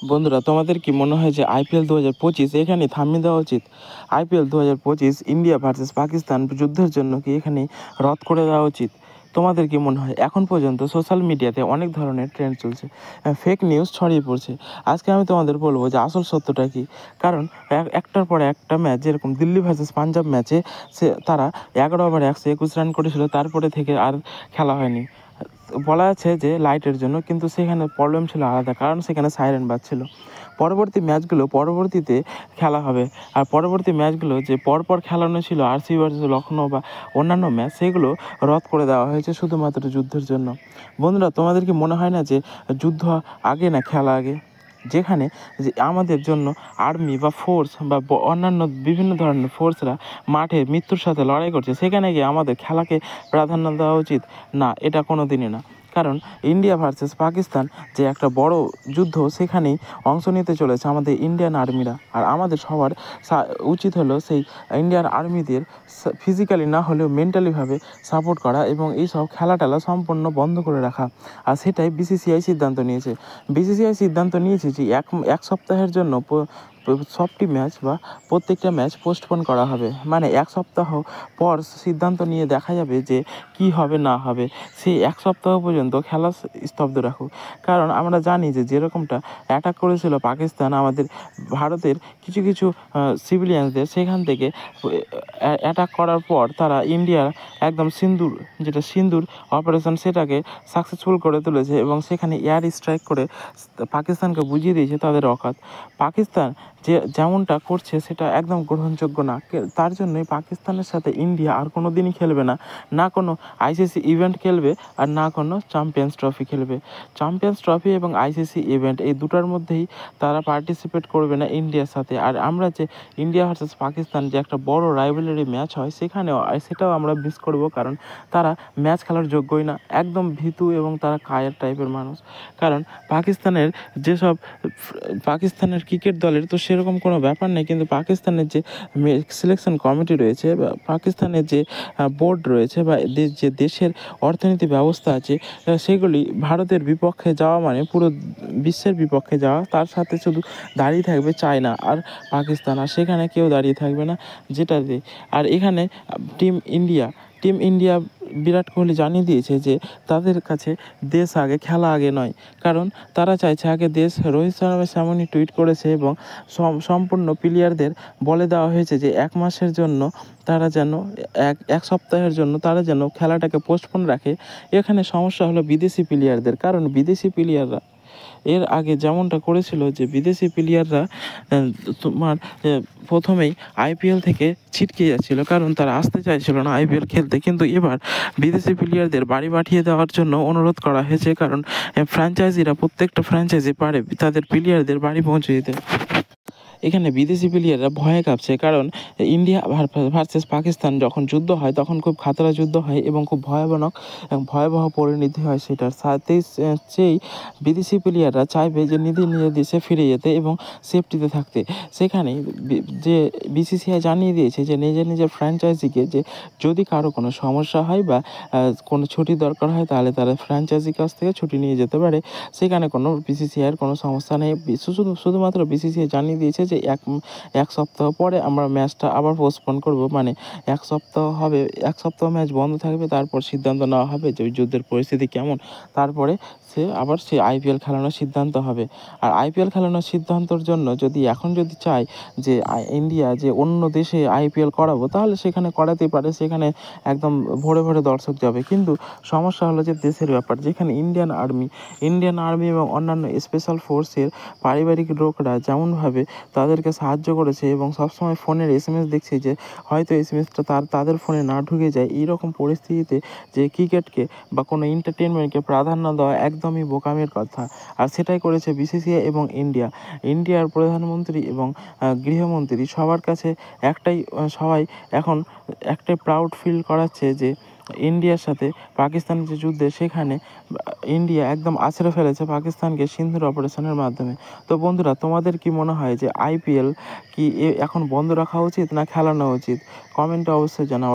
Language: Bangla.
বন্ধুরা, তোমাদের কি মনে হয় যে আইপিএল 2025 এখানে থামিয়ে দেওয়া উচিত? আইপিএল 2025 ইন্ডিয়া ভার্সেস পাকিস্তান যুদ্ধের জন্য কি এখানে রদ করে দেওয়া উচিত? তোমাদের কি মনে হয়? এখন পর্যন্ত সোশ্যাল মিডিয়াতে অনেক ধরনের ট্রেন্ড চলছে, ফেক নিউজ ছড়িয়ে পড়ছে। আজকে আমি তোমাদের বলবো যে আসল সত্যটা কি। কারণ একটার পরে একটা ম্যাচ, যেরকম দিল্লি ভার্সেস পাঞ্জাব ম্যাচে তারা 11 ওভারে 121 রান করেছিল, তারপরে থেকে আর খেলা হয়নি। বলা আছে যে লাইটের জন্য, কিন্তু সেখানে প্রবলেম ছিল আলাদা, কারণ সেখানে সাইরেন বাজছিল। পরবর্তীতে খেলা হবে, আর পরবর্তী ম্যাচগুলো যে পরপর খেলানো ছিল আরসিবি ভার্সেস লখনৌ বা অন্যান্য ম্যাচ, সেগুলো রদ করে দেওয়া হয়েছে শুধুমাত্র যুদ্ধের জন্য। বন্ধুরা, তোমাদের কি মনে হয় না যে যুদ্ধ আগে না খেলা আগে? যেখানে যে আমাদের জন্য আর্মি বা ফোর্স বা অন্যান্য বিভিন্ন ধরনের ফোর্সরা মাঠে মৃত্যুর সাথে লড়াই করছে, সেখানে গিয়ে আমাদের খেলাকে প্রাধান্য দেওয়া উচিত না? এটা কোনো দিনই না। কারণ ইন্ডিয়া ভার্সেস পাকিস্তান যে একটা বড় যুদ্ধ, সেখানেই অংশ নিতে চলেছে আমাদের ইন্ডিয়ান আর্মিরা। আর আমাদের সবার উচিত হলো সেই ইন্ডিয়ান আর্মিদের ফিজিক্যালি না হলেও মেন্টালিভাবে সাপোর্ট করা এবং এইসব খেলা সম্পূর্ণ বন্ধ করে রাখা। আর সেটাই বিসিসিআই সিদ্ধান্ত নিয়েছে। বিসিসিআই সিদ্ধান্ত নিয়েছে যে এক সপ্তাহের জন্য সবটি ম্যাচ বা প্রত্যেকটা ম্যাচ পোস্টপোন করা হবে। মানে এক সপ্তাহ পর সিদ্ধান্ত নিয়ে দেখা যাবে যে কি হবে না হবে। সেই এক সপ্তাহ পর্যন্ত খেলা স্তব্ধ রাখুক। কারণ আমরা জানি যে যেরকমটা অ্যাটাক করেছিল পাকিস্তান আমাদের ভারতের কিছু সিভিলিয়ানসদের, সেখান থেকে অ্যাটাক করার পর তারা ইন্ডিয়ার একদম সিন্দুর অপারেশন, সেটাকে সাকসেসফুল করে তুলেছে এবং সেখানে এয়ার স্ট্রাইক করে পাকিস্তানকে বুঝিয়ে দিয়েছে তাদের অকাত। পাকিস্তান যেমনটা করছে সেটা একদম গ্রহণযোগ্য না। তার জন্যই পাকিস্তানের সাথে ইন্ডিয়া আর কোনো দিনই খেলবে না। না কোনো আইসিসি ইভেন্ট খেলবে, আর না কোনো চ্যাম্পিয়ন্স ট্রফি খেলবে। চ্যাম্পিয়ন্স ট্রফি এবং আইসিসি ইভেন্ট, এই দুটার মধ্যেই তারা পার্টিসিপেট করবে না ইন্ডিয়ার সাথে। আর আমরা যে ইন্ডিয়া ভার্সেস পাকিস্তান যে একটা বড় রাইভালরি ম্যাচ হয়, সেটাও আমরা মিস করব। কারণ তারা ম্যাচ খেলার যোগ্যই না, একদম ভীতু এবং তারা কায়ার টাইপের মানুষ। কারণ পাকিস্তানের ক্রিকেট দলের তো সেরকম কোনো ব্যাপার নেই, কিন্তু পাকিস্তানের যে সিলেকশন কমিটি রয়েছে বা পাকিস্তানের যে বোর্ড রয়েছে বা যে দেশের অর্থনীতি ব্যবস্থা আছে, সেগুলি ভারতের বিপক্ষে যাওয়া মানে পুরো বিশ্বের বিপক্ষে যাওয়া। তার সাথে শুধু দাঁড়িয়ে থাকবে চায়না আর পাকিস্তান, আর সেখানে কেউ দাঁড়িয়ে থাকবে না যেটাতে। আর এখানে টিম ইন্ডিয়া বিরাট কোহলি জানিয়ে দিয়েছে যে তাদের কাছে দেশ আগে, খেলা আগে নয়। কারণ তারা চাইছে আগে দেশ। রোহিত শর্মা সেমনই টুইট করেছে এবং সম্পূর্ণ প্লেয়ারদের বলে দেওয়া হয়েছে যে এক মাসের জন্য তারা যেন এক সপ্তাহের জন্য তারা যেন খেলাটাকে পোস্টপোন রাখে। এখানে সমস্যা হলো বিদেশি প্লেয়ারদের। কারণ বিদেশি প্লেয়াররা এর আগে যেমনটা করেছিল যে বিদেশি প্লেয়াররা তোমার প্রথমেই আইপিএল থেকে ছিটকে যাচ্ছিল, কারণ তারা আসতে চাইছিল না আইপিএল খেলতে। কিন্তু এবার বিদেশি প্লেয়ারদের বাড়ি পাঠিয়ে দেওয়ার জন্য অনুরোধ করা হয়েছে, কারণ প্রত্যেকটা ফ্র্যাঞ্চাইজি পারে তাদের প্লেয়ারদের বাড়ি পৌঁছে দিতে। এখানে বিদেশি প্লেয়াররা ভয়ে কাঁপছে, কারণ ইন্ডিয়া ভার্সেস পাকিস্তান যখন যুদ্ধ হয় তখন খুব খাতরা যুদ্ধ হয় এবং খুব ভয়াবহ পরিণতি হয় সেটার সাথেই। সেই বিদেশি প্লেয়াররা চাইবে যে নিজের দেশে ফিরে যেতে এবং সেফটিতে থাকতে। সেখানে যে বিসিসিআই জানিয়ে দিয়েছে যে নিজের ফ্র্যাঞ্চাইজিকে যে যদি কারো কোনো সমস্যা হয় বা কোনো ছুটির দরকার হয়, তাহলে তারা ফ্র্যাঞ্চাইজির কাছ থেকে ছুটি নিয়ে যেতে পারে। সেখানে কোনো বিসিসিআইয়ের কোনো সমস্যা নেই। শুধুমাত্র বিসিসিআই জানিয়ে দিয়েছে যে এক সপ্তাহ পরে আমরা ম্যাচটা আবার পোস্টপোন করব। মানে এক সপ্তাহ ম্যাচ বন্ধ থাকবে, তারপর সিদ্ধান্ত নেওয়া হবে যে যুদ্ধের পরিস্থিতি কেমন। তারপরে সে আইপিএল খেলানোর সিদ্ধান্ত হবে। আর আইপিএল খেলানোর সিদ্ধান্তর জন্য যদি চায় যে ইন্ডিয়া যে অন্য দেশে আইপিএল করাবো, তাহলে সেখানে করাতেই পারে। সেখানে একদম ভরে দর্শক যাবে। কিন্তু সমস্যা হলো যে দেশের ব্যাপার, যেখানে ইন্ডিয়ান আর্মি এবং অন্যান্য স্পেশাল ফোর্সের পারিবারিক লোকরা যেমনভাবে তাদেরকে সাহায্য করেছে এবং সবসময় ফোনের এসএমএস দেখছে যে হয়তো এসএমএসটা তাদের ফোনে না ঢুকে যায়। এইরকম পরিস্থিতিতে যে ক্রিকেটকে বা কোনো এন্টারটেনমেন্টকে প্রাধান্য দেওয়া একদমই বোকামির কথা। আর সেটাই করেছে বিসিসিআই এবং ইন্ডিয়ার প্রধানমন্ত্রী এবং গৃহমন্ত্রী। সবার কাছে সবাই এখন একটাই প্রাউড ফিল করাচ্ছে যে ইন্ডিয়ার সাথে পাকিস্তানের যে যুদ্ধে, সেখানে ইন্ডিয়া একদম আছড়ে ফেলেছে পাকিস্তানকে সিন্দুর অপারেশনের মাধ্যমে। তো বন্ধুরা, তোমাদের কি মনে হয় যে আইপিএল কি এখন বন্ধ রাখা উচিত না খেলানো উচিত? কমেন্টে অবশ্যই জানাও।